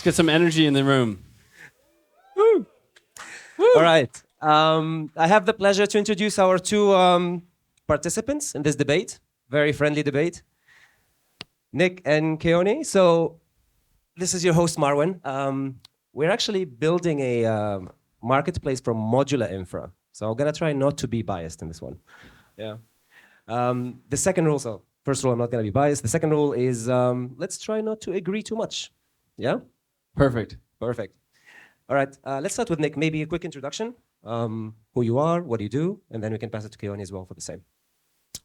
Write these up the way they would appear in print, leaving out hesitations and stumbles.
get some energy in the room. Woo. All right. I have the pleasure to introduce our two participants in this debate. Very friendly debate. Nick and Keone. So this is your host, Marwan. We're actually building a marketplace from modular infra. So I'm going to try not to be biased in this one. Yeah. The second rule, so first rule, I'm not going to be biased. The second rule is let's try not to agree too much. Yeah? Perfect. Perfect. All right, let's start with Nick. Maybe a quick introduction, who you are, what do you do, and then we can pass it to Keone as well for the same.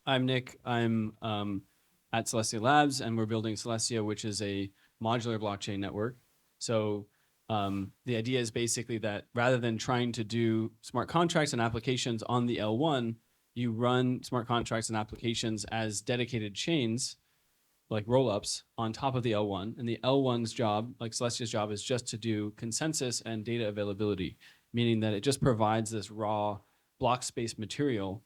I'm Nick. I'm at Celestia Labs, and we're building Celestia, which is a modular blockchain network. So the idea is basically that rather than trying to do smart contracts and applications on the L1, you run smart contracts and applications as dedicated chains, like rollups, on top of the L1. And the L1's job, like Celestia's job, is just to do consensus and data availability, meaning that it just provides this raw block space material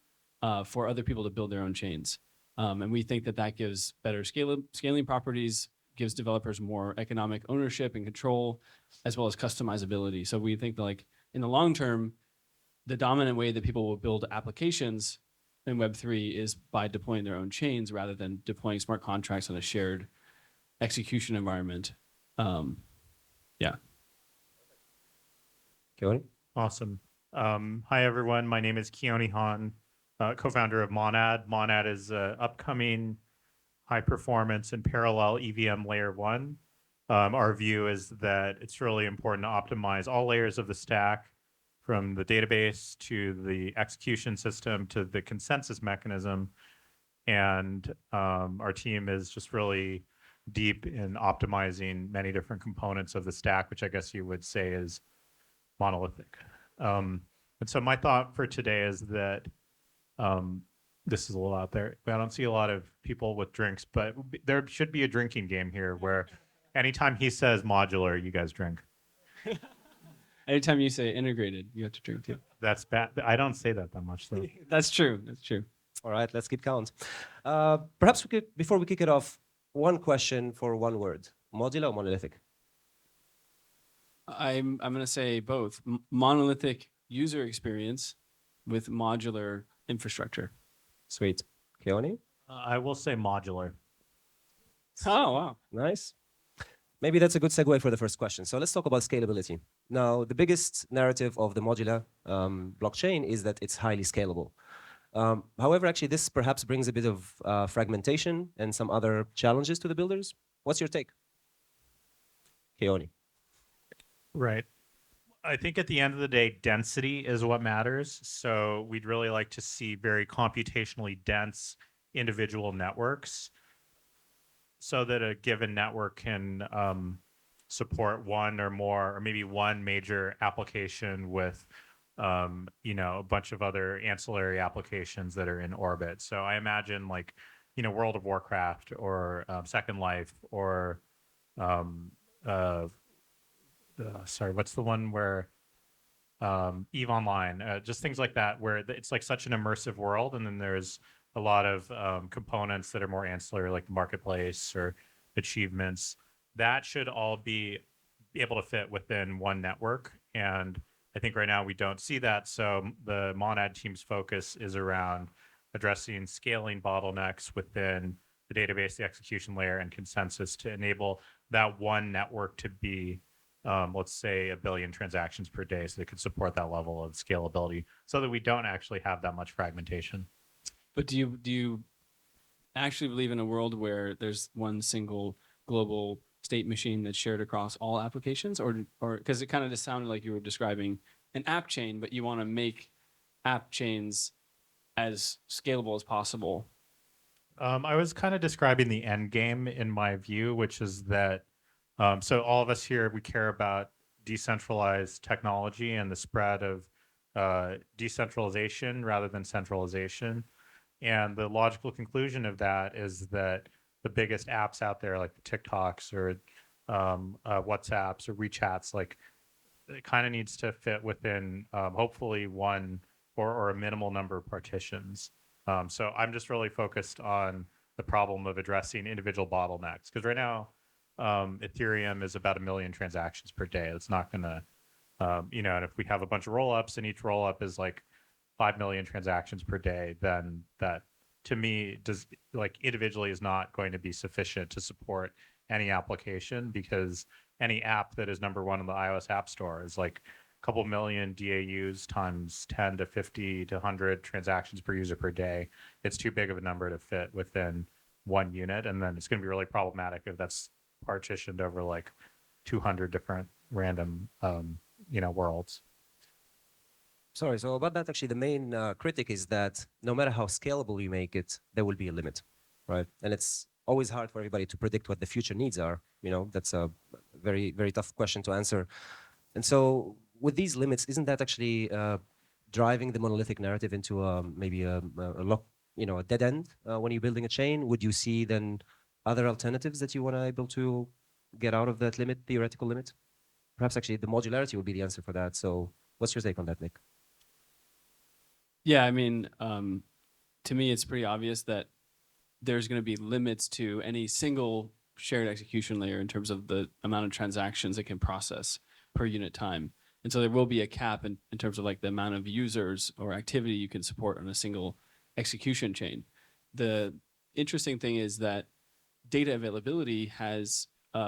for other people to build their own chains. And we think that that gives better scaling properties, gives developers more economic ownership and control, as well as customizability. So we think that, like, in the long term, the dominant way that people will build applications in Web3 is by deploying their own chains rather than deploying smart contracts on a shared execution environment. Yeah. Keone? Awesome. Hi, everyone. My name is Keone Han, co-founder of Monad. Monad is an upcoming high-performance and parallel EVM layer 1. Our view is that it's really important to optimize all layers of the stack, from the database to the execution system to the consensus mechanism. And our team is just really deep in optimizing many different components of the stack, which I guess you would say is monolithic. And so my thought for today is that this is a little out there. I don't see a lot of people with drinks, but there should be a drinking game here where anytime he says modular, you guys drink. Anytime you say integrated, you have to drink too. That's bad. I don't say that much, though. That's true. That's true. All right, let's keep count. Perhaps we could, before we kick it off, one question for one word. Modular or monolithic? I'm going to say both. Monolithic user experience with modular infrastructure. Sweet. Keone? I will say modular. Oh, wow. Nice. Maybe that's a good segue for the first question. So let's talk about scalability. Now, the biggest narrative of the modular blockchain is that it's highly scalable. However, actually, this perhaps brings a bit of fragmentation and some other challenges to the builders. What's your take? Keone. Right. I think at the end of the day, density is what matters. So we'd really like to see very computationally dense individual networks so that a given network can support one or more, or maybe one major application with a bunch of other ancillary applications that are in orbit. So I imagine, like, World of Warcraft or Second Life or sorry, what's the one where EVE Online, just things like that, where it's like such an immersive world, and then there's a lot of components that are more ancillary, like the marketplace or achievements. That should all be able to fit within one network. And I think right now we don't see that. So the Monad team's focus is around addressing scaling bottlenecks within the database, the execution layer, and consensus to enable that one network to be, let's say, 1 billion transactions per day, so they could support that level of scalability so that we don't actually have that much fragmentation. But do you actually believe in a world where there's one single global state machine that's shared across all applications, or because it kind of just sounded like you were describing an app chain, but you want to make app chains as scalable as possible? I was kind of describing the end game in my view, which is that so all of us here, we care about decentralized technology and the spread of decentralization rather than centralization. And the logical conclusion of that is that the biggest apps out there, like the TikToks or WhatsApps or WeChats, like, it kind of needs to fit within hopefully one or a minimal number of partitions. So I'm just really focused on the problem of addressing individual bottlenecks, because right now Ethereum is about 1 million transactions per day. It's not going to, and if we have a bunch of rollups and each rollup is like 5 million transactions per day, then that to me does like individually is not going to be sufficient to support any application, because any app that is number one in the iOS App Store is like a couple million DAUs times 10 to 50 to 100 transactions per user per day. It's too big of a number to fit within one unit, and then it's going to be really problematic if that's partitioned over like 200 different random worlds. Sorry, so about that, actually, the main critic is that no matter how scalable you make it, there will be a limit, right? And it's always hard for everybody to predict what the future needs are. That's a very, very tough question to answer. And so with these limits, isn't that actually driving the monolithic narrative into maybe a dead end when you're building a chain? Would you see then other alternatives that you want to able to get out of that limit, theoretical limit? Perhaps actually the modularity would be the answer for that. So what's your take on that, Nick? Yeah, I mean, to me, it's pretty obvious that there's going to be limits to any single shared execution layer in terms of the amount of transactions it can process per unit time. And so there will be a cap in terms of like the amount of users or activity you can support on a single execution chain. The interesting thing is that data availability has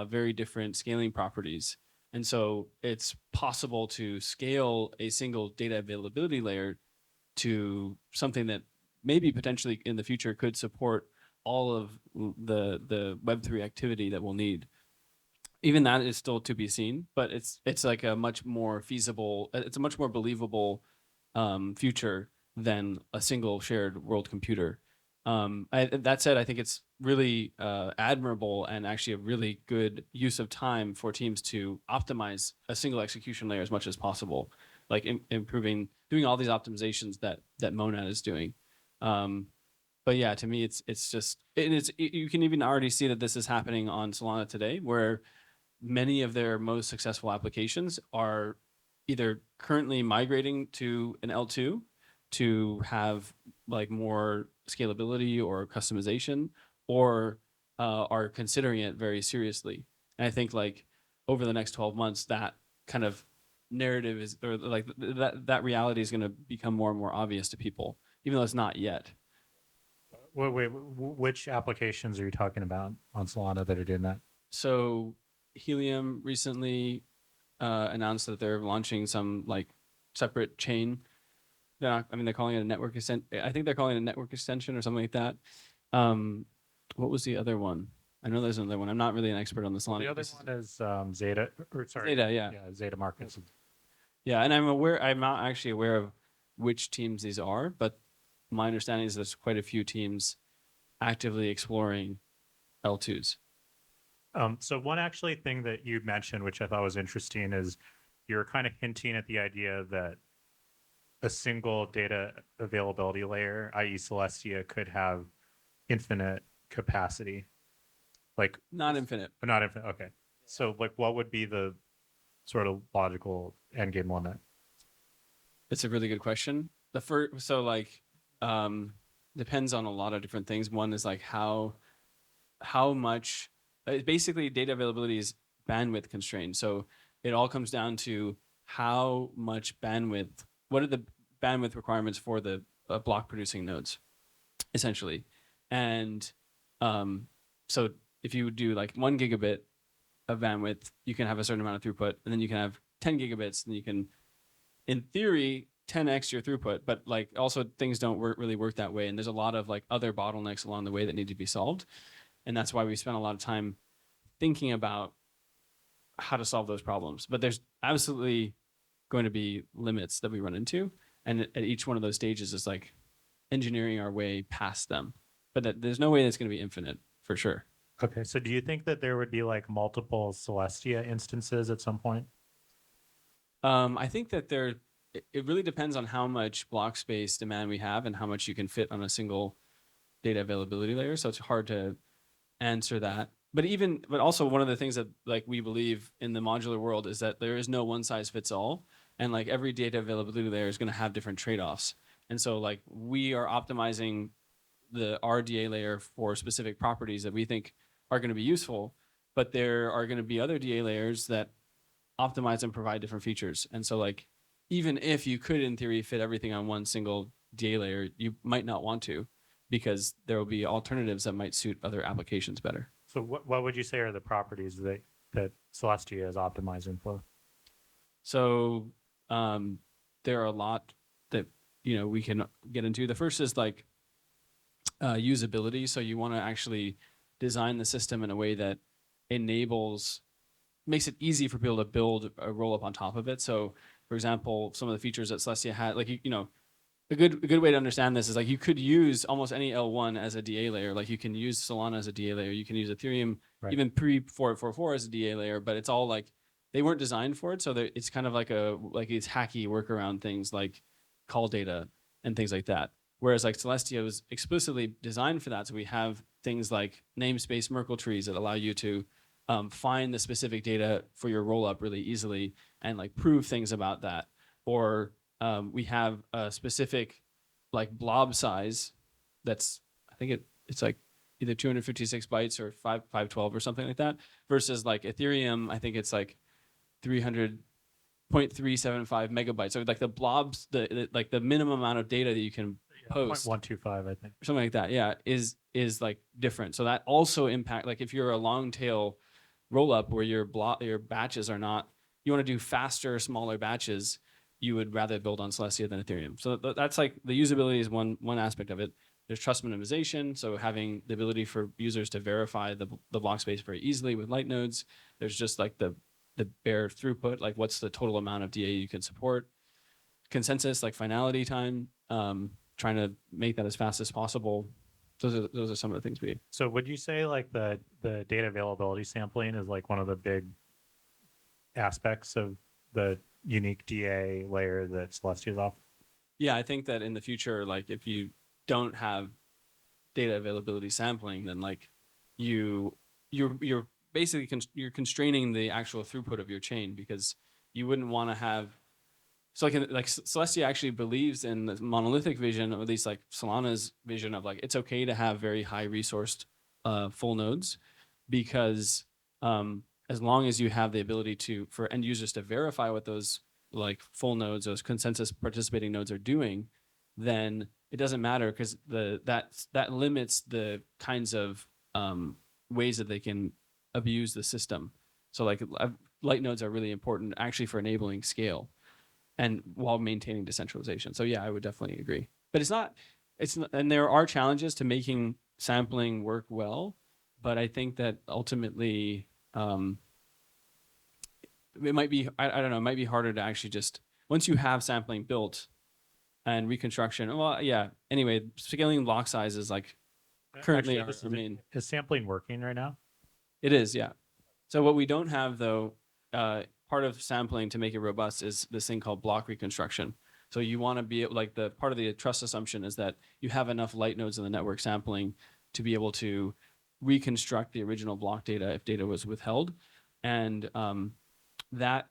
very different scaling properties. And so it's possible to scale a single data availability layer to something that maybe potentially in the future could support all of the Web3 activity that we'll need. Even that is still to be seen, but it's like a much more feasible, it's a much more believable future than a single shared world computer. That said, I think it's really admirable and actually a really good use of time for teams to optimize a single execution layer as much as possible, like improving, doing all these optimizations that Monad is doing. But yeah, to me, it's just, you can even already see that this is happening on Solana today, where many of their most successful applications are either currently migrating to an L2 to have like more scalability or customization, or are considering it very seriously. And I think like over the next 12 months, that kind of narrative is, or like that reality is going to become more and more obvious to people, even though it's not yet. Wait, which applications are you talking about on Solana that are doing that? So Helium recently announced that they're launching some like separate chain. They're calling it a network extension. I think they're calling it a network extension or something like that. What was the other one? I know there's another one. I'm not really an expert on the Solana. The other one is Zeta, or sorry, Zeta, yeah. Yeah, Zeta Markets. Yeah, and I'm not actually aware of which teams these are, but my understanding is there's quite a few teams actively exploring L2s. So one actually thing that you mentioned, which I thought was interesting, is you're kind of hinting at the idea that a single data availability layer, i.e. Celestia, could have infinite capacity. Like Not infinite. but not infinite. Okay. So like what would be the sort of logical endgame limit? It's a really good question. The first, so like, depends on a lot of different things. One is like how much, basically data availability is bandwidth constrained. So it all comes down to how much bandwidth, what are the bandwidth requirements for the block producing nodes, essentially. And so if you do like 1 gigabit of bandwidth, you can have a certain amount of throughput, and then you can have 10 gigabits, and you can, in theory, 10x your throughput, but like also things don't really work that way. And there's a lot of like other bottlenecks along the way that need to be solved. And that's why we spent a lot of time thinking about how to solve those problems. But there's absolutely going to be limits that we run into. And at each one of those stages is like engineering our way past them. But there's no way that's going to be infinite for sure. Okay. So do you think that there would be like multiple Celestia instances at some point? I think that it really depends on how much block space demand we have and how much you can fit on a single data availability layer. So it's hard to answer that. But also one of the things that like we believe in the modular world is that there is no one size fits all, and like every data availability layer is going to have different trade-offs. And so like we are optimizing the RDA layer for specific properties that we think are going to be useful, but there are going to be other DA layers that optimize and provide different features. And so like, even if you could in theory fit everything on one single DA layer, you might not want to, because there will be alternatives that might suit other applications better. So what would you say are the properties that Celestia is optimizing for? So there are a lot that we can get into. The first is like usability. So you want to actually design the system in a way that makes it easy for people to build a roll up on top of it. So for example, some of the features that Celestia had, like a good way to understand this is like you could use almost any L1 as a DA layer. Like you can use Solana as a DA layer. You can use Ethereum even pre 444 as a DA layer, but it's all like they weren't designed for it. So it's kind of like these hacky workaround things like call data and things like that. Whereas like Celestia was explicitly designed for that. So we have things like namespace Merkle trees that allow you to find the specific data for your rollup really easily and like prove things about that. Or we have a specific like blob size that's, I think it's like either 256 bytes or 512 or something like that, versus like Ethereum, I think it's like 300.375 megabytes. So like the blobs, like the minimum amount of data that you can post, 0.125, I think, something like that, yeah, is like different. So that also impact, like if you're a long tail roll up where your batches are not, you want to do faster, smaller batches, you would rather build on Celestia than Ethereum. So that's like the usability is one aspect of it. There's trust minimization, so having the ability for users to verify the block space very easily with light nodes. There's just like the bare throughput, like what's the total amount of DA you can support. Consensus, like finality time, trying to make that as fast as possible. Those are some of the things we. So would you say like the data availability sampling is like one of the big aspects of the unique DA layer that Celestia is off? Yeah, I think that in the future, like if you don't have data availability sampling, then like you're basically you're constraining the actual throughput of your chain, because you wouldn't want to have. So like Celestia actually believes in the monolithic vision, or at least like Solana's vision of like it's okay to have very high resourced full nodes, because as long as you have the ability for end users to verify what those like full nodes, those consensus participating nodes are doing, then it doesn't matter, because that limits the kinds of ways that they can abuse the system. So like light nodes are really important actually for enabling scale and while maintaining decentralization. So yeah, I would definitely agree. But it's not, and there are challenges to making sampling work well, but I think that ultimately it might be, I don't know, it might be harder to actually just, once you have sampling built and reconstruction, well, yeah, anyway, scaling block size is like currently our main. Is sampling working right now? It is, yeah. So what we don't have though, part of sampling to make it robust is this thing called block reconstruction. So you want to be like the part of the trust assumption is that you have enough light nodes in the network sampling to be able to reconstruct the original block data if data was withheld. And that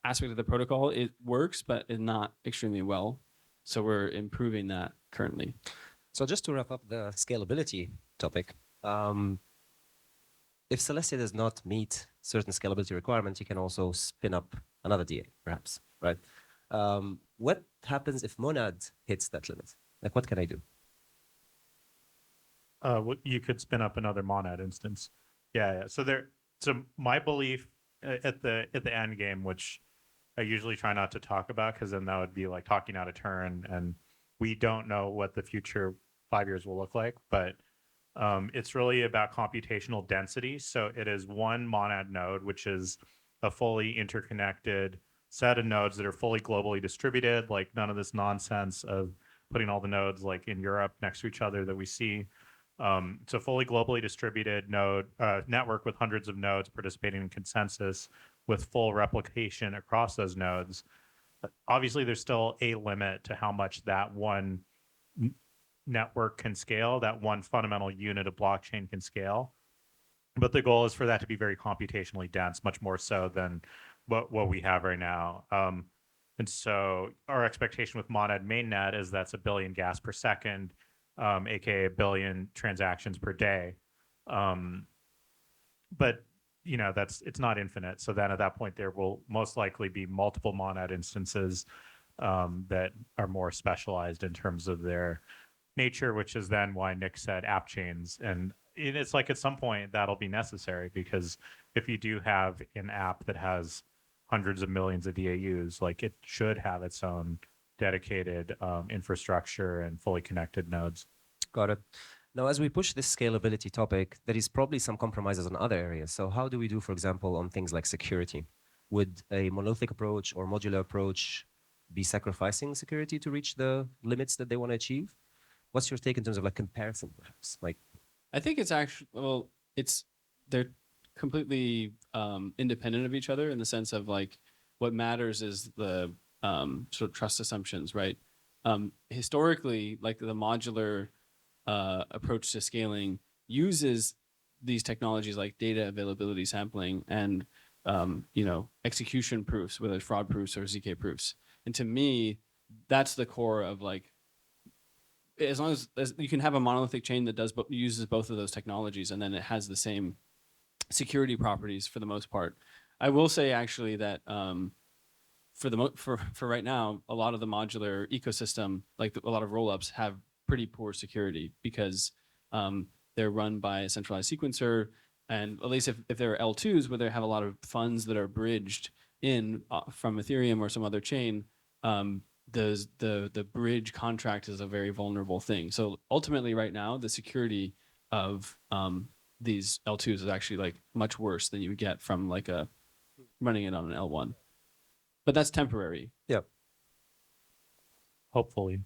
aspect of the protocol, it works, but is not extremely well. So we're improving that currently. So just to wrap up the scalability topic, if Celestia does not meet certain scalability requirements, you can also spin up another DA, perhaps, right? What happens if Monad hits that limit? Like, what can I do? You could spin up another Monad instance. Yeah. So my belief at the end game, which I usually try not to talk about, because then that would be like talking out of turn, and we don't know what the future 5 years will look like. But it's really about computational density. So it is one Monad node, which is a fully interconnected set of nodes that are fully globally distributed, like none of this nonsense of putting all the nodes like in Europe next to each other that we see. It's a fully globally distributed node network with hundreds of nodes participating in consensus with full replication across those nodes. Obviously, there's still a limit to how much that one network can scale, that one fundamental unit of blockchain can scale. But the goal is for that to be very computationally dense, much more so than what we have right now. And so our expectation with Monad mainnet is that's 1 billion gas per second, aka 1 billion transactions per day. But it's not infinite. So then at that point, there will most likely be multiple monad instances that are more specialized in terms of their nature, which is then why Nick said app chains. And it's like at some point that'll be necessary, because if you do have an app that has hundreds of millions of DAUs, like it should have its own dedicated infrastructure and fully connected nodes. Got it. Now, as we push this scalability topic, there is probably some compromises on other areas. So how do we do, for example, on things like security? Would a monolithic approach or modular approach be sacrificing security to reach the limits that they want to achieve? What's your take in terms of like comparison, perhaps? Like, I think it's actually, well, they're completely independent of each other in the sense of like what matters is the sort of trust assumptions, right? Historically, like the modular approach to scaling uses these technologies like data availability sampling and execution proofs, whether it's fraud proofs or ZK proofs. And to me, that's the core of like, as long as you can have a monolithic chain that uses both of those technologies, and then it has the same security properties for the most part. I will say actually that for right now, a lot of the modular ecosystem, like a lot of rollups, have pretty poor security because they're run by a centralized sequencer, and at least if there are L2s where they have a lot of funds that are bridged in from Ethereum or some other chain, the bridge contract is a very vulnerable thing. So ultimately, right now, the security of these L2s is actually like much worse than you would get from like running it on an L1. But that's temporary. yeah. Hopefully.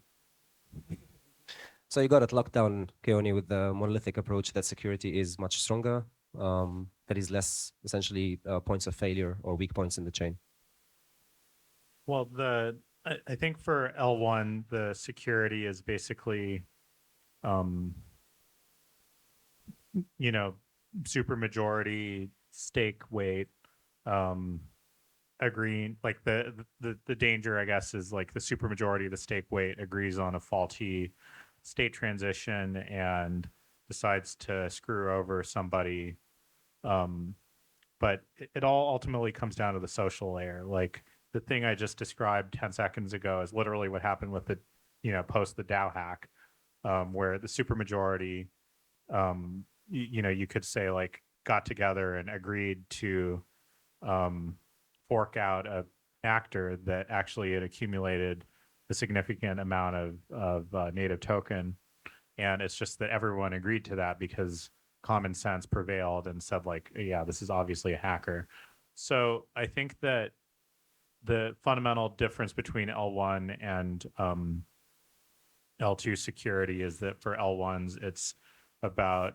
So you got it locked down, Keone, with the monolithic approach that security is much stronger. There is less, essentially, points of failure or weak points in the chain. Well, I think for L1, the security is basically, super majority stake weight, agreeing, like the danger, I guess, is like the super majority of the stake weight agrees on a faulty state transition and decides to screw over somebody. But it all ultimately comes down to the social layer. Like the thing I just described 10 seconds ago is literally what happened with the, post the DAO hack, where the supermajority, you could say like got together and agreed to fork out an actor that actually had accumulated a significant amount of native token. And it's just that everyone agreed to that because common sense prevailed and said like, yeah, this is obviously a hacker. So I think that the fundamental difference between L1 and L2 security is that for L1s, it's about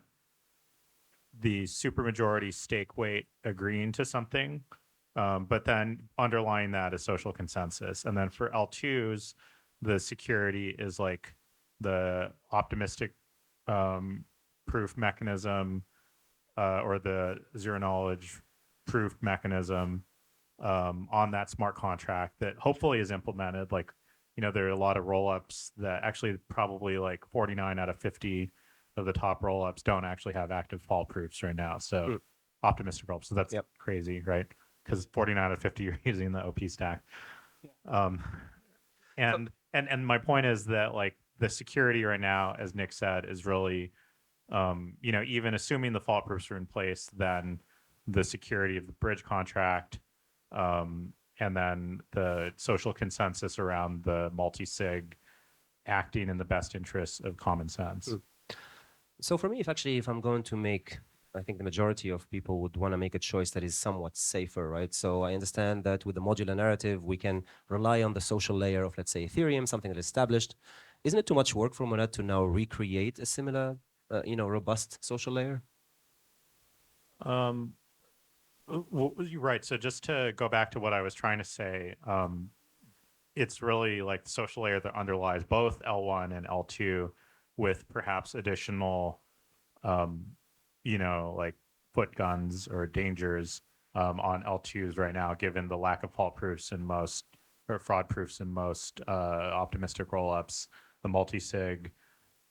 the supermajority stake weight agreeing to something, but then underlying that is social consensus. And then for L2s, the security is like the optimistic proof mechanism or the zero knowledge proof mechanism on that smart contract that hopefully is implemented. Like, there are a lot of rollups that actually probably like 49 out of 50 of the top rollups don't actually have active fault proofs right now. So optimistic rollups. So that's crazy, right? Because 49 out of 50 you're using the OP stack. And my point is that like the security right now, as Nick said, is really, even assuming the fault proofs are in place, then the security of the bridge contract, and then the social consensus around the multi-sig acting in the best interests of common sense. So for me, if I'm going to make, I think the majority of people would want to make a choice that is somewhat safer, right? So I understand that with the modular narrative, we can rely on the social layer of, let's say, Ethereum, something that is established. Isn't it too much work for Monad to now recreate a similar, robust social layer? Well, you're right. So just to go back to what I was trying to say, it's really like the social layer that underlies both L1 and L2 with perhaps additional, like foot guns or dangers on L2s right now, given the lack of fault proofs in most, or fraud proofs in most optimistic rollups, the multi-sig,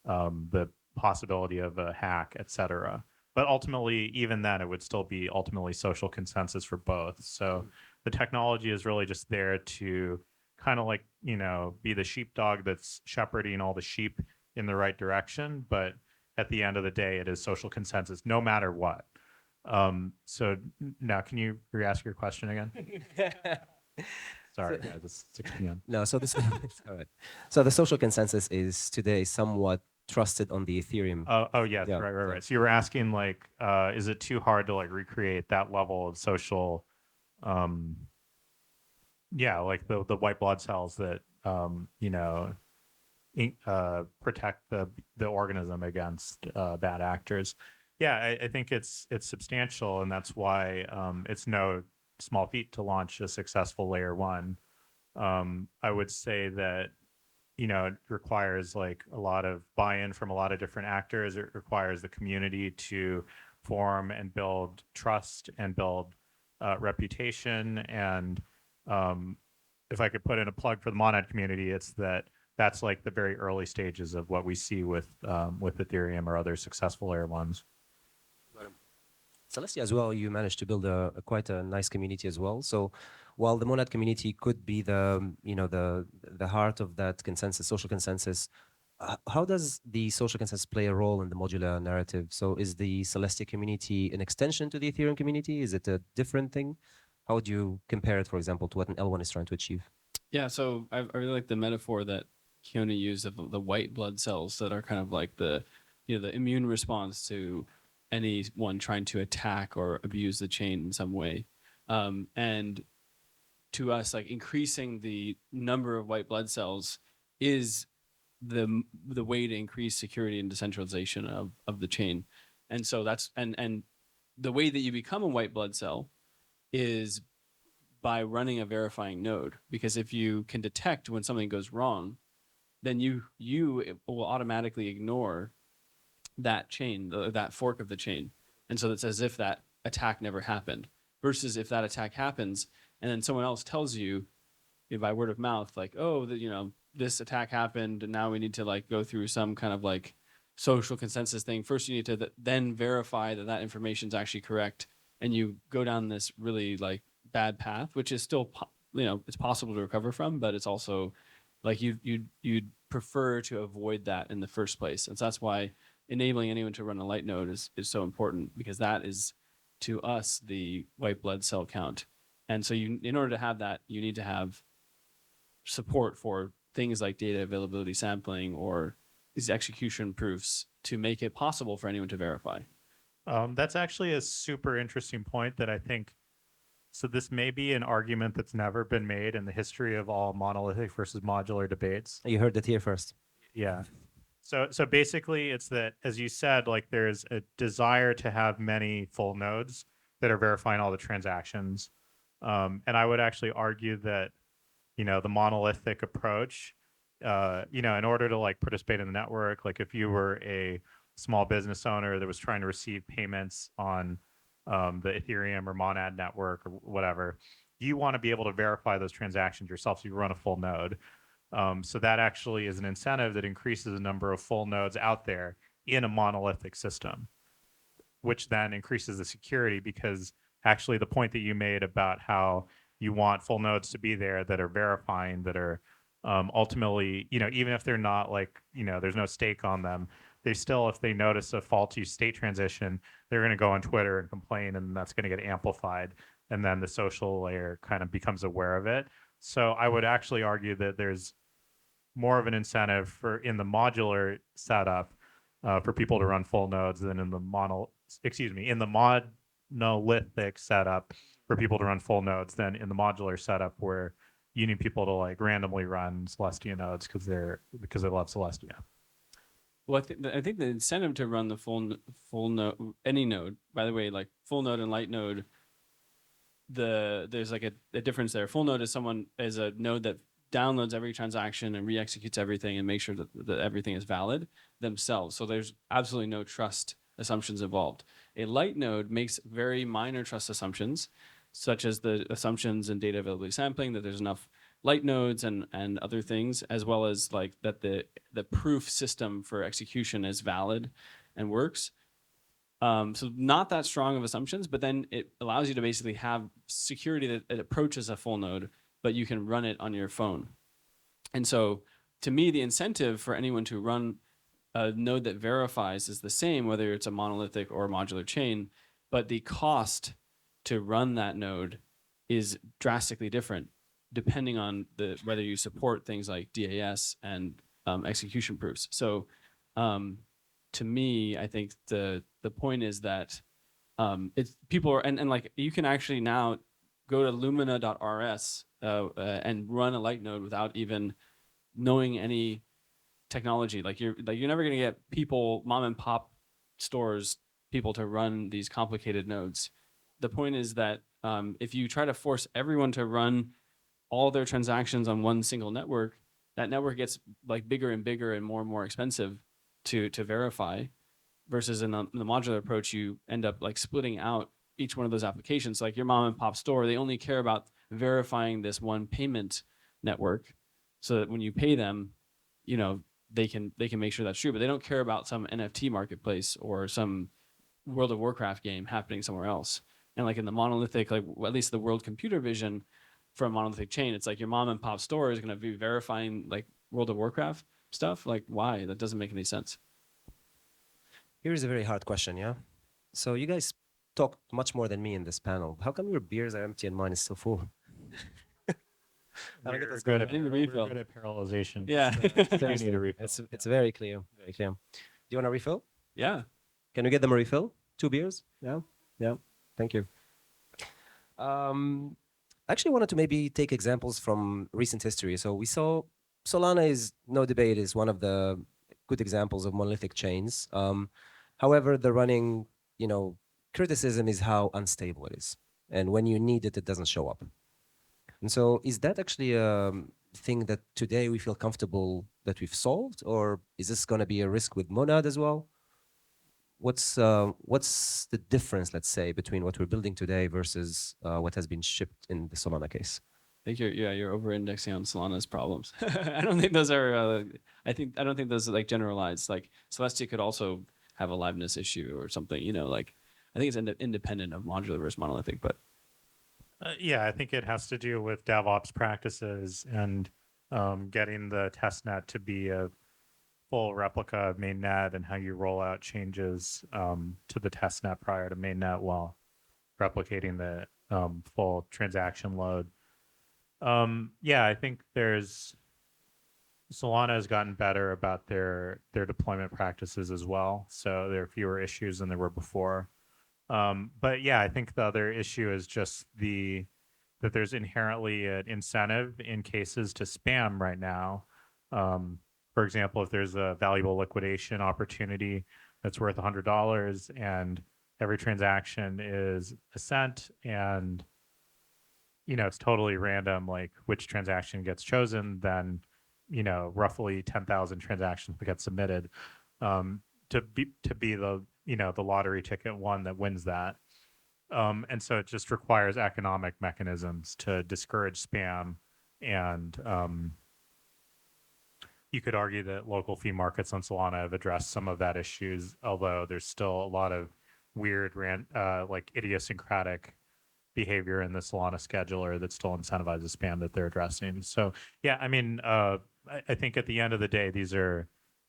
the possibility of a hack, etc. but ultimately, even then, it would still be ultimately social consensus for both. So the technology is really just there to kind of like, be the sheepdog that's shepherding all the sheep in the right direction. But at the end of the day, it is social consensus, no matter what. So now, can you re-ask your question again? Sorry, guys, it's 6 p.m. No, so this all right. So the social consensus is today somewhat trusted on the Ethereum. Oh yes, Yeah, right. yeah. So you were asking like, is it too hard to like recreate that level of social, um, like the white blood cells that protect the organism against bad actors? Yeah, I think it's substantial, and that's why it's no small feat to launch a successful layer one. I would say that it requires like a lot of buy-in from a lot of different actors. It requires the community to form and build trust and build reputation. And if I could put in a plug for the Monad community, it's that's like the very early stages of what we see with Ethereum or other successful layer ones. Celestia as well, you managed to build quite a nice community as well. So while the Monad community could be the heart of that consensus, social consensus, how does the social consensus play a role in the modular narrative? So is the Celestia community an extension to the Ethereum community? Is it a different thing? How would you compare it, for example, to what an L1 is trying to achieve? Yeah, so I really like the metaphor that Keone used of the white blood cells that are kind of like the immune response to anyone trying to attack or abuse the chain in some way. And to us, like increasing the number of white blood cells is the way to increase security and decentralization of the chain. And so that's and the way that you become a white blood cell is by running a verifying node, because if you can detect when something goes wrong, then you will automatically ignore that chain, that fork of the chain. And so it's as if that attack never happened, versus if that attack happens and then someone else tells you by word of mouth, like, oh, this attack happened and now we need to like go through some kind of like social consensus thing. First, you need to then verify that that information is actually correct. And you go down this really like bad path, which is still, it's possible to recover from, but it's also like you'd prefer to avoid that in the first place. And so that's why enabling anyone to run a light node is so important, because that is to us the white blood cell count. And so in order to have that, you need to have support for things like data availability sampling or these execution proofs to make it possible for anyone to verify. That's actually a super interesting point that I think. So this may be an argument that's never been made in the history of all monolithic versus modular debates. You heard it here first. Yeah. So basically, it's that, as you said, like there's a desire to have many full nodes that are verifying all the transactions. And I would actually argue that, the monolithic approach, in order to like participate in the network, like if you were a small business owner that was trying to receive payments on the Ethereum or Monad network or whatever, you want to be able to verify those transactions yourself. So you run a full node. So that actually is an incentive that increases the number of full nodes out there in a monolithic system, which then increases the security, because actually the point that you made about how you want full nodes to be there that are verifying, that are ultimately, even if they're not like, there's no stake on them, they still, if they notice a faulty state transition, they're going to go on Twitter and complain, and that's going to get amplified. And then the social layer kind of becomes aware of it. So I would actually argue that there's more of an incentive in the modular setup for people to run full nodes than in the monolithic setup for people to run full nodes than in the modular setup, where you need people to like randomly run Celestia nodes because they love Celestia. Well, I think the incentive to run the full node, any node, by the way, like full node and light node, there's like a difference there. Full node is a node that downloads every transaction and re-executes everything and makes sure that everything is valid themselves. So there's absolutely no trust assumptions involved. A light node makes very minor trust assumptions, such as the assumptions in data availability sampling, that there's enough light nodes and other things, as well as like that the proof system for execution is valid and works. So not that strong of assumptions, but then it allows you to basically have security that it approaches a full node, but you can run it on your phone. And so to me, the incentive for anyone to run a node that verifies is the same, whether it's a monolithic or a modular chain, but the cost to run that node is drastically different depending on whether you support things like DAS and execution proofs. So to me, I think the point is that it's people are and like you can actually now go to lumina.rs and run a light node without even knowing any technology. Like you're never going to get people, mom and pop stores, people to run these complicated nodes. The point is that if you try to force everyone to run all their transactions on one single network, that network gets like bigger and bigger and more expensive to verify. Versus in the modular approach, you end up like splitting out each one of those applications. Like your mom and pop store, they only care about verifying this one payment network, so that when you pay them, you know, they can make sure that's true, but they don't care about some NFT marketplace or some World of Warcraft game happening somewhere else. And like in the monolithic, like at least the world computer vision for a monolithic chain, it's like your mom and pop store is going to be verifying like World of Warcraft stuff. Like why? That doesn't make any sense. Here's a very hard question, yeah? So you guys talk much more than me in this panel. How come your beers are empty and mine is still full? I don't get We're what's good going at, I need a we're refill. good at parallelization. Yeah. You need a refill. It's very clear, very clear. Do you want a refill? Yeah. Can we get them a refill? 2 beers? Yeah, yeah. Thank you. Actually wanted to maybe take examples from recent history. So we saw Solana is, no debate, is one of the good examples of monolithic chains. However, the running, criticism is how unstable it is. And when you need it, it doesn't show up. And so is that actually a thing that today we feel comfortable that we've solved? Or is this going to be a risk with Monad as well? What's the difference, let's say, between what we're building today versus what has been shipped in the Solana case? I think you're over-indexing on Solana's problems. I don't think those are. I don't think those are like generalized. Like Celestia could also have a liveness issue or something. Like I think it's independent of modular versus monolithic. But Yeah, I think it has to do with DevOps practices and getting the testnet to be a full replica of mainnet and how you roll out changes to the testnet prior to mainnet while replicating the full transaction load. Yeah, I think Solana has gotten better about their deployment practices as well. So there are fewer issues than there were before. But yeah, I think the other issue is just that there's inherently an incentive in cases to spam right now. For example, if there's a valuable liquidation opportunity that's worth $100 and every transaction is a cent and it's totally random, like which transaction gets chosen, then roughly 10,000 transactions get submitted to be the the lottery ticket one that wins that. And so it just requires economic mechanisms to discourage spam. And you could argue that local fee markets on Solana have addressed some of that issues, although there's still a lot of weird, like idiosyncratic behavior in the Solana scheduler that still incentivizes spam that they're addressing. So yeah, I mean, I think at the end of the day, these are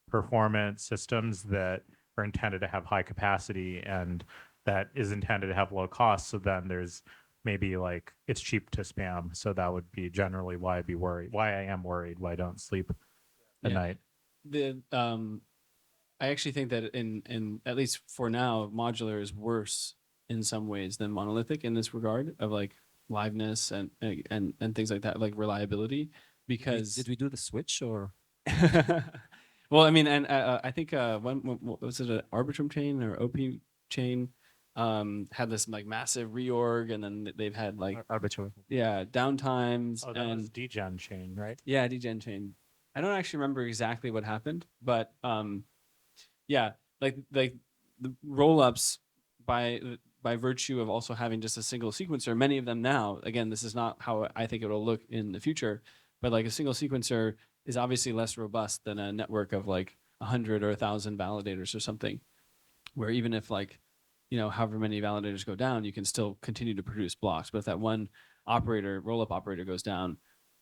performance systems that are intended to have high capacity and that is intended to have low cost. So then there's maybe like it's cheap to spam. So that would be generally why I'd be worried, why I am worried, why I don't sleep at night. I actually think that in at least for now, modular is worse in some ways than monolithic in this regard of like liveness and things like that, like reliability. Because did we do the switch or? Well, I mean, and I think what was it, an Arbitrum chain or OP chain had this like massive reorg, and then they've had like Arbitrum. Yeah, downtimes. Oh, that was degen chain, right? Yeah, degen chain. I don't actually remember exactly what happened, but yeah, like the rollups by virtue of also having just a single sequencer, many of them now, again, this is not how I think it will look in the future, but like a single sequencer is obviously less robust than a network of like 100 or 1,000 validators or something, where even if like however many validators go down, you can still continue to produce blocks. But if that one operator, rollup operator goes down,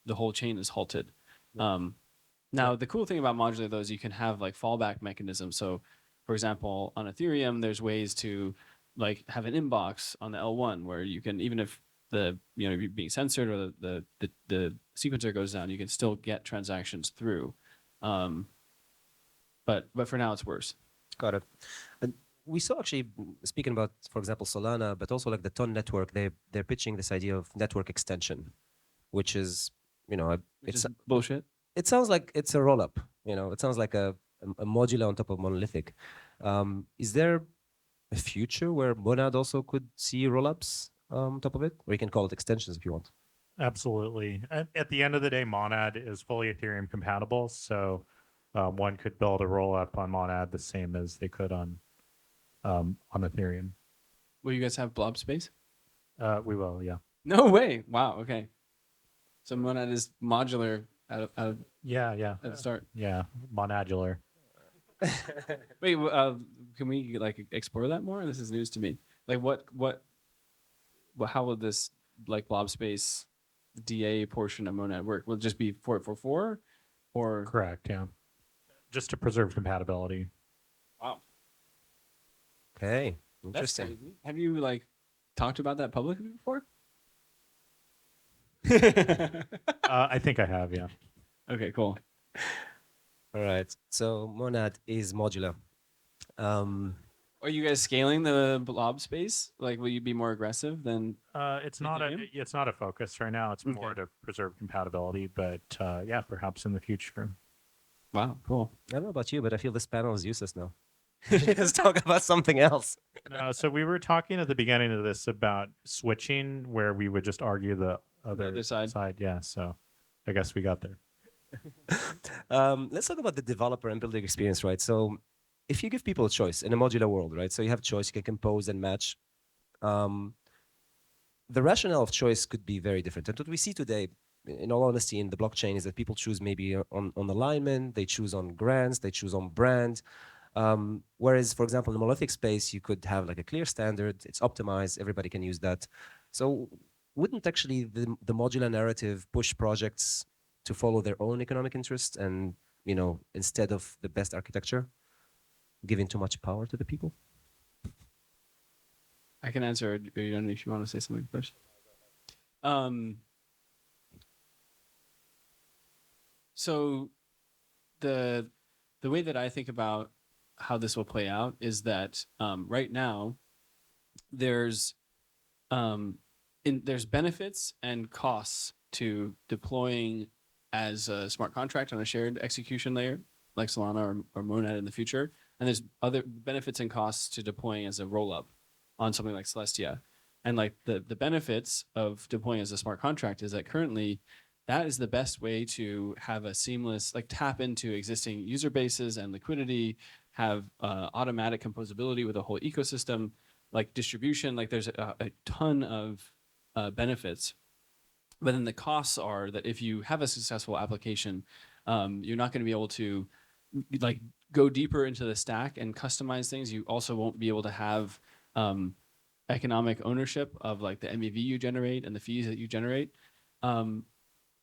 the whole chain is halted. Now, the cool thing about modular, though, is you can have like fallback mechanisms. So, for example, on Ethereum, there's ways to like have an inbox on the L1 where you can, even if you're being censored or the sequencer goes down, you can still get transactions through. But for now, it's worse. Got it. And we saw actually, speaking about, for example, Solana, but also like the Ton network, they're pitching this idea of network extension, which is, Which it's is bullshit. it sounds like it's a rollup. It sounds like a modular on top of Monolithic. Is there a future where Monad also could see rollups on top of it, or you can call it extensions if you want? Absolutely. At the end of the day, Monad is fully Ethereum compatible, so one could build a rollup on Monad the same as they could on Ethereum. Will you guys have blob space? We will, yeah. No way. Wow. Okay. So Monad is modular at Yeah. the start. Yeah, monadular. Wait, can we like explore that more? This is news to me. Like how will this like blob space DA portion of Monad work? Will it just be 4 or? Correct, yeah. Just to preserve compatibility. Wow. Okay, That's interesting. crazy. Have you like talked about that publicly before? I think I have, yeah. Okay, cool. All right. So Monad is modular. Are you guys scaling the blob space? Like, will you be more aggressive than? It's not a focus right now. It's more to preserve compatibility, but yeah, perhaps in the future. Wow, cool. I don't know about you, but I feel this panel is useless now. Let's talk about something else. So we were talking at the beginning of this about switching, where we would just argue the other side. Yeah, so I guess we got there. Let's talk about the developer and building experience, right? So if you give people a choice in a modular world, right? So you have choice, you can compose and match. The rationale of choice could be very different. And what we see today, in all honesty, in the blockchain is that people choose maybe on alignment, they choose on grants, they choose on brand. Whereas, for example, in the monolithic space, you could have like a clear standard, it's optimized, everybody can use that. So wouldn't actually the modular narrative push projects to follow their own economic interests and, instead of the best architecture, giving too much power to the people? I can answer. Or you don't know if you want to say something first. So the way that I think about how this will play out is that right now there's benefits and costs to deploying as a smart contract on a shared execution layer like Solana or Monad in the future, and there's other benefits and costs to deploying as a rollup on something like Celestia. And like the benefits of deploying as a smart contract is that currently that is the best way to have a seamless, like tap into existing user bases and liquidity, have automatic composability with a whole ecosystem, like distribution, like there's a ton of benefits. But then the costs are that if you have a successful application, you're not going to be able to like go deeper into the stack and customize things. You also won't be able to have economic ownership of like the MEV you generate and the fees that you generate.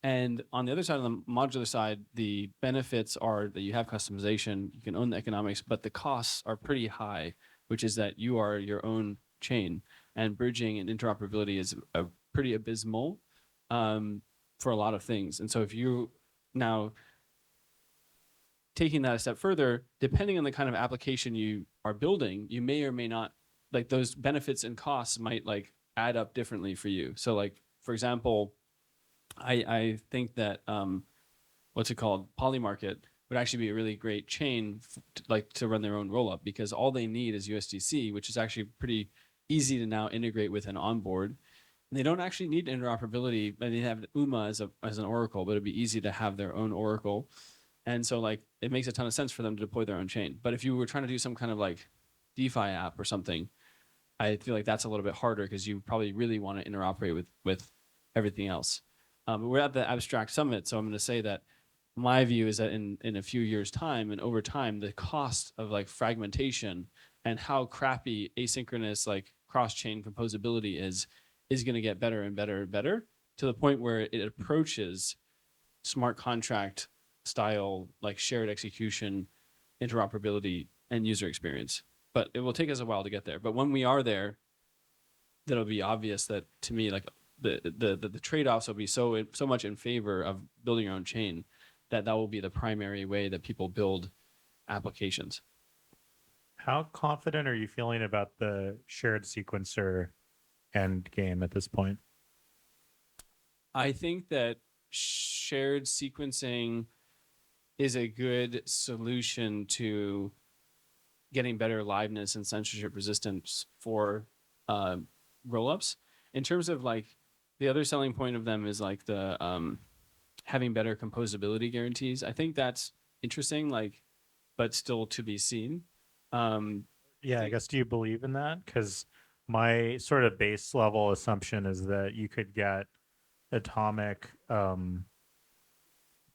And on the other side, on the modular side, the benefits are that you have customization, you can own the economics, but the costs are pretty high, which is that you are your own chain, and bridging and interoperability is pretty abysmal for a lot of things. And so if you now taking that a step further, depending on the kind of application you are building, you may or may not, like those benefits and costs might like add up differently for you. So like, for example, I think that what's it called, Polymarket would actually be a really great chain to run their own rollup, because all they need is USDC, which is actually pretty easy to now integrate with and onboard. And they don't actually need interoperability. They have UMA as an oracle, but it'd be easy to have their own oracle. And so like it makes a ton of sense for them to deploy their own chain. But if you were trying to do some kind of like DeFi app or something, I feel like that's a little bit harder because you probably really want to interoperate with everything else. We're at the Abstract Summit, so I'm going to say that my view is that in a few years' time and over time, the cost of like fragmentation and how crappy asynchronous like cross-chain composability is going to get better and better and better to the point where it approaches smart contract style, like shared execution, interoperability, and user experience. But it will take us a while to get there. But when we are there, that'll be obvious that to me, like the trade-offs will be so much in favor of building your own chain that will be the primary way that people build applications. How confident are you feeling about the shared sequencer end game at this point? I think that shared sequencing is a good solution to getting better liveness and censorship resistance for rollups. In terms of like the other selling point of them is like the having better composability guarantees. I think that's interesting, like, but still to be seen. Yeah, I guess, do you believe in that? Because my sort of base level assumption is that you could get atomic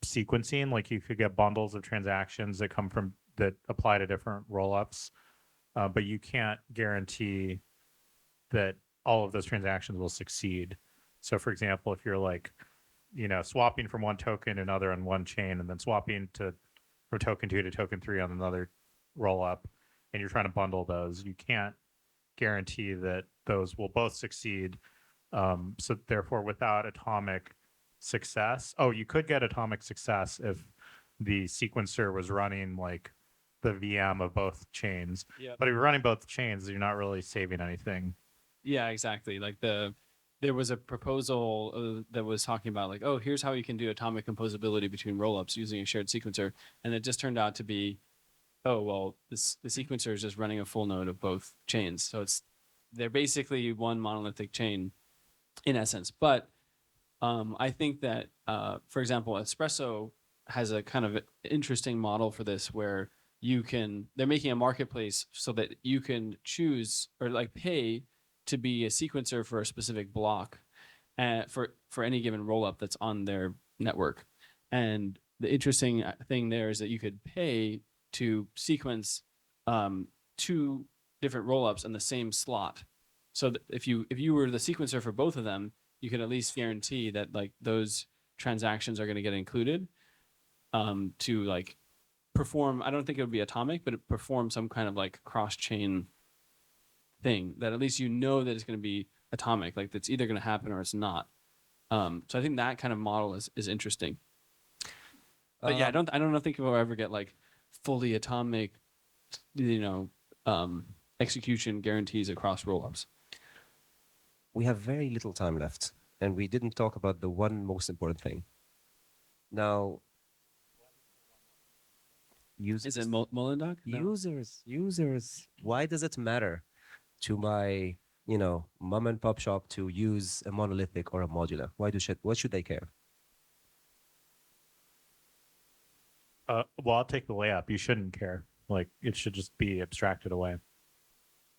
sequencing, like you could get bundles of transactions that come from that apply to different rollups, but you can't guarantee that all of those transactions will succeed. So, for example, if you're like, swapping from one token to another on one chain, and then swapping from token 2 to token 3 on another rollup, and you're trying to bundle those, you can't guarantee that those will both succeed. So therefore, without atomic success, you could get atomic success if the sequencer was running like the VM of both chains. Yep. But if you're running both chains, you're not really saving anything. Yeah, exactly. Like there was a proposal that was talking about like, oh, here's how you can do atomic composability between rollups using a shared sequencer, and it just turned out to be, oh well, the sequencer is just running a full node of both chains, so they're basically one monolithic chain in essence. But I think that, for example, Espresso has a kind of interesting model for this where they're making a marketplace so that you can choose or like pay to be a sequencer for a specific block for any given rollup that's on their network. And the interesting thing there is that you could pay to sequence 2 different rollups in the same slot. So if you were the sequencer for both of them, you could at least guarantee that like those transactions are going to get included to like perform. I don't think it would be atomic, but it perform some kind of like cross-chain thing that at least that it's going to be atomic, like that's either going to happen or it's not. So I think that kind of model is interesting. But yeah, I don't think we'll ever get like fully atomic, execution guarantees across rollups. We have very little time left, and we didn't talk about the one most important thing. Now, users. Is it Molindoc? No. Users. Why does it matter to my, mom and pop shop to use a monolithic or a modular? What should they care? Well, I'll take the layup. You shouldn't care. Like, it should just be abstracted away.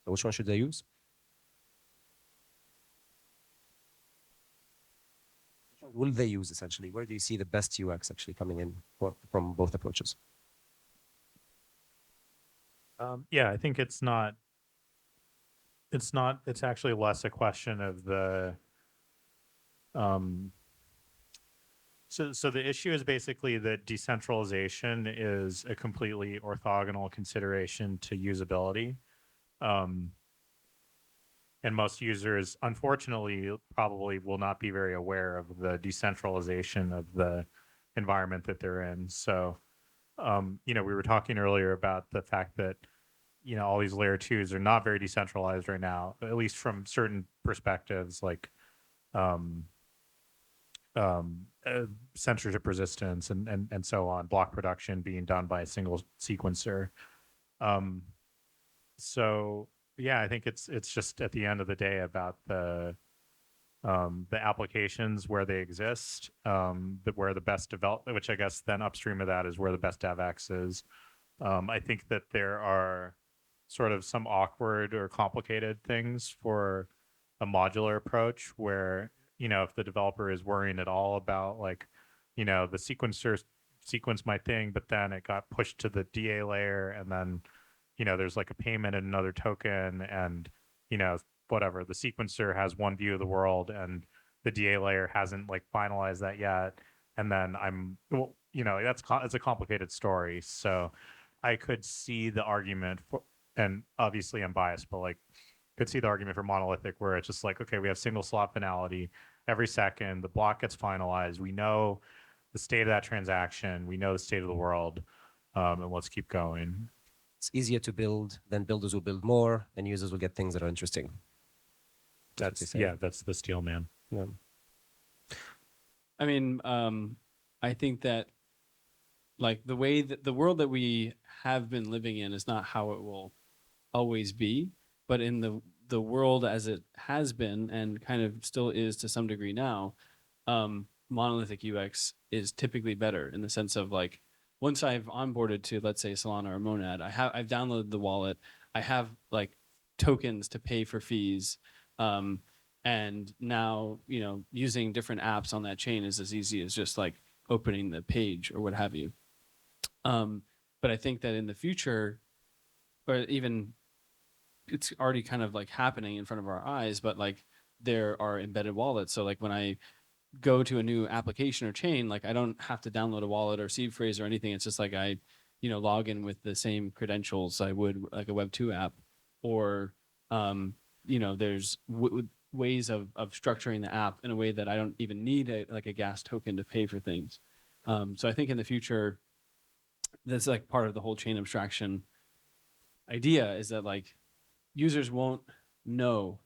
So which one should they use? Which one will they use essentially? Where do you see the best UX actually coming in from both approaches? Yeah, I think it's actually less a question of the so the issue is basically that decentralization is a completely orthogonal consideration to usability. And most users, unfortunately, probably will not be very aware of the decentralization of the environment that they're in. So, we were talking earlier about the fact that, all these layer 2s are not very decentralized right now, at least from certain perspectives, like censorship resistance and so on, block production being done by a single sequencer. So yeah, I think it's just at the end of the day about the applications where they exist, where the best development, which I guess then upstream of that is where the best DevX is. I think that there are sort of some awkward or complicated things for a modular approach where, if the developer is worrying at all about like, the sequencer sequenced my thing, but then it got pushed to the DA layer and then, there's like a payment in another token, and whatever, the sequencer has one view of the world, and the DA layer hasn't like finalized that yet. And then it's a complicated story. So I could see the argument for, and obviously I'm biased, but like could see the argument for monolithic, where it's just like, okay, we have single slot finality every second, the block gets finalized, we know the state of that transaction, we know the state of the world, and let's keep going. It's easier to build, then builders will build more, and users will get things that are interesting. That's the steel man. Yeah. I mean, I think that like the way that the world that we have been living in is not how it will always be, but in the world as it has been and kind of still is to some degree now, monolithic UX is typically better in the sense of like, once I've onboarded to, let's say, Solana or Monad, I've downloaded the wallet, I have like tokens to pay for fees, and now using different apps on that chain is as easy as just like opening the page or what have you. But I think that in the future, or even it's already kind of like happening in front of our eyes, but like there are embedded wallets. So like when I go to a new application or chain, like I don't have to download a wallet or seed phrase or anything. It's just like I, log in with the same credentials I would like a Web2 app, or, there's ways of structuring the app in a way that I don't even need a gas token to pay for things. So I think in the future, that's like part of the whole chain abstraction idea, is that like users won't know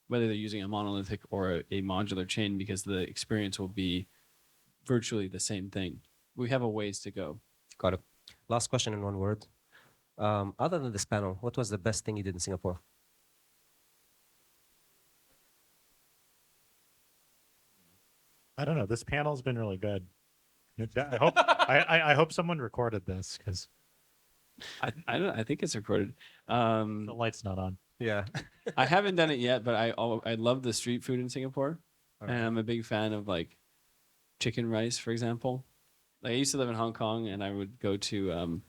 whether they're using a monolithic or a modular chain, because the experience will be virtually the same thing. We have a ways to go. Got it. Last question in one word. Other than this panel, what was the best thing you did in Singapore? I don't know. This panel's been really good. I hope I hope someone recorded this, because I think it's recorded. the light's not on. Yeah. I haven't done it yet, but I love the street food in Singapore, and I'm a big fan of like chicken rice, for example. Like I used to live in Hong Kong, and I would go to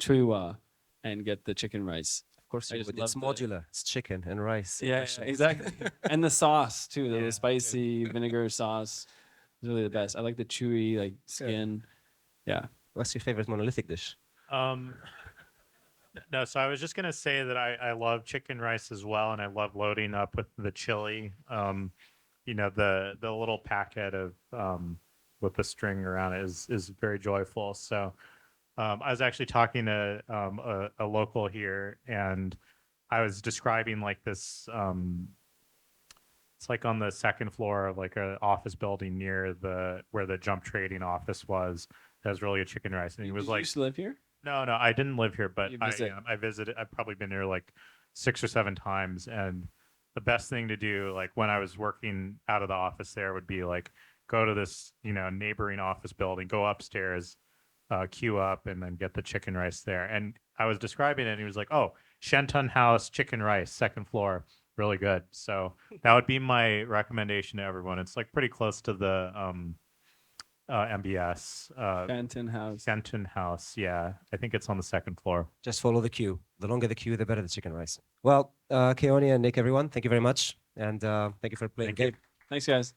Chua and get the chicken rice. Of course, I just it's love the- modular. It's chicken and rice. Yeah, exactly. And the sauce too, the Yeah. spicy vinegar sauce is really the best. I like the chewy like skin. Yeah. What's your favorite monolithic dish? No, so I was just gonna say that I love chicken rice as well, and I love loading up with the chili. The little packet of with the string around it is very joyful. So I was actually talking to a local here, and I was describing like this. It's like on the second floor of like an office building near where the jump trading office was. That was really a chicken rice, and he was Did you like, used to live here? No, I didn't live here, but You visit. I visited. I've probably been there like 6 or 7 times, and the best thing to do, like when I was working out of the office there, would be like go to this neighboring office building, go upstairs, queue up, and then get the chicken rice there. And I was describing it, and he was like, "Oh, Shenton House chicken rice, second floor, really good." So that would be my recommendation to everyone. It's like pretty close to the MBS. Shenton House, yeah. I think it's on the second floor. Just follow the queue. The longer the queue, the better the chicken rice. Well, Keone and Nick, everyone, thank you very much. And thank you for playing the game. Thanks, guys.